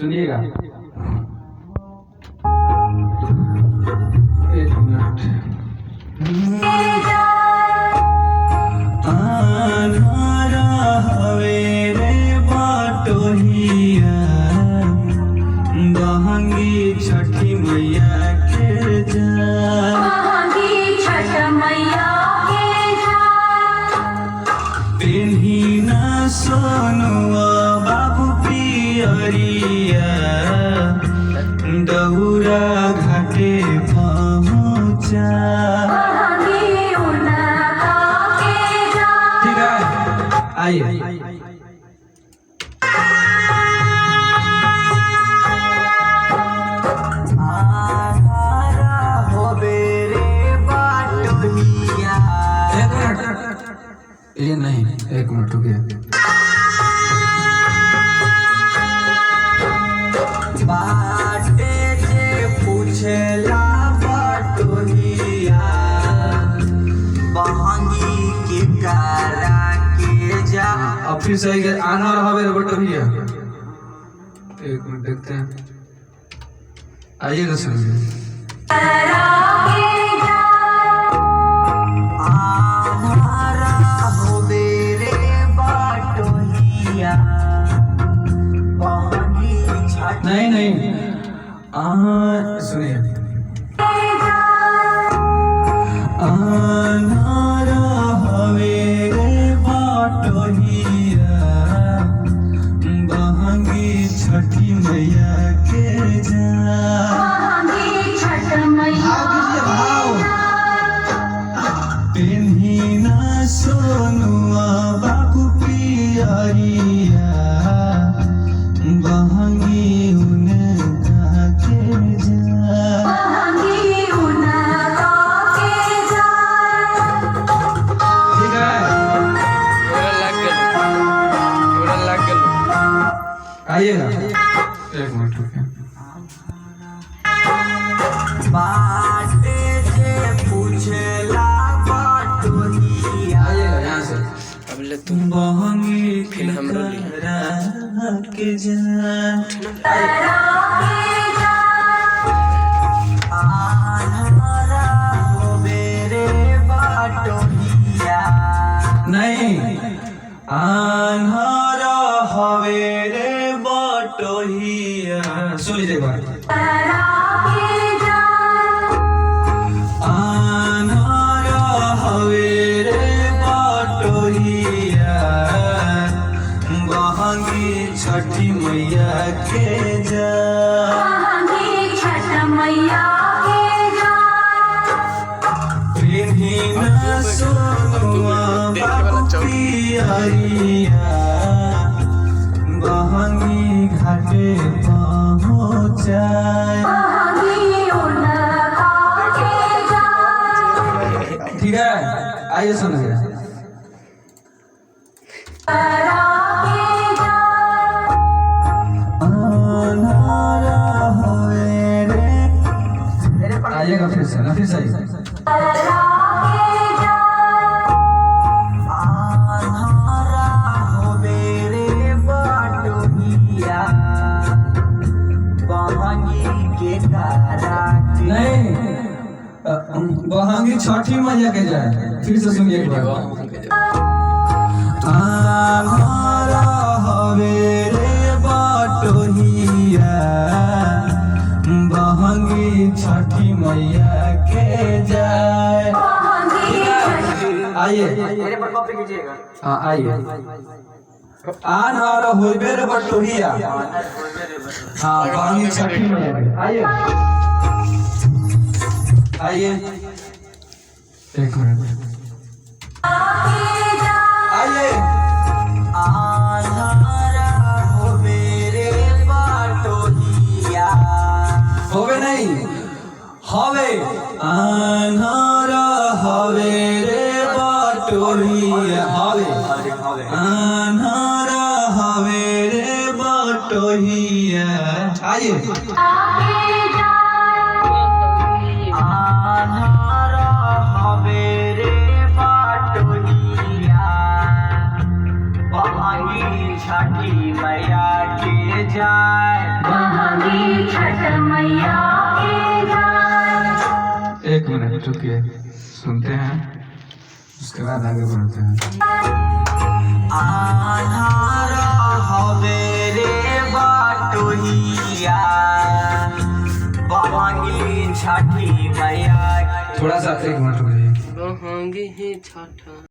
सुनिएगा। एक मिनट। आनारा हवे रे बाटोहिया बहंगी छठी मैया के जा पेन्ही न सोनुआ बाबू पियरिया दौरा घाटे पहुँचा। ठीक है, आइए। ये नहीं, एक मिनट रुकिए। बाटे जे पूछेला बटोहिया बहंगी के करा के जा। अब फिर सही है, आना रहा मेरे बटोहिया। एक मिनट देखते हैं, आइएगा सुनिए। नहीं नहीं, सुनिए। आनारा हवे रे बाटोहिया बहंगी छठी मैया के जा। पेन्ही न सोनुआ बाबू पियरिया बहंगी उनका के जा। ठीक है, आइएगा। एक मिनट रुकिए। बाटे जे पूछेला बटोहिया, आइएगा यहाँ से। अब ले तुम बहंगी फिर हम के नहीं, आन्हरा हवे रे बटोहिया। सुन लीजिए एक बार। आन्हरा हवे रे बटोहिया बहंगी छठी मैया के जा। पेन्ही न सोनुआ बाबू पियरिया बहंगी घाटे पहुँचा। ठीक है, आइए सुनिए। आइएगा फिर से ना, फिर सही। नहीं, बहंगी छठी मैया के जाए। फिर से सुनिए एक बार। आनारा हवे रे बटोहिया बहंगी छठी मैया के जाए। आइए, हाँ आइए। आनारा होइबे रे बटोहिया, हाँ बहंगी छठी मैया के। आइए आइए, एक मिनट आइए। आनारा होवे रे बटोहिया, होवे नहीं हवे। आनारा हवे रे बटोहिया, हवे। आनारा हवे रे बटोहिया। आइए। आनारा हवे रे बटोहिया बहंगी छठी मैया के जाए। एक मिनट रुकिए, सुनते हैं, उसके बाद आगे बढ़ते हैं। आन्हारा हवे रे बाटोहिया, बहंगी छठी मैया। थोड़ा सा एक मिनट रुकिए। बहंगी छठ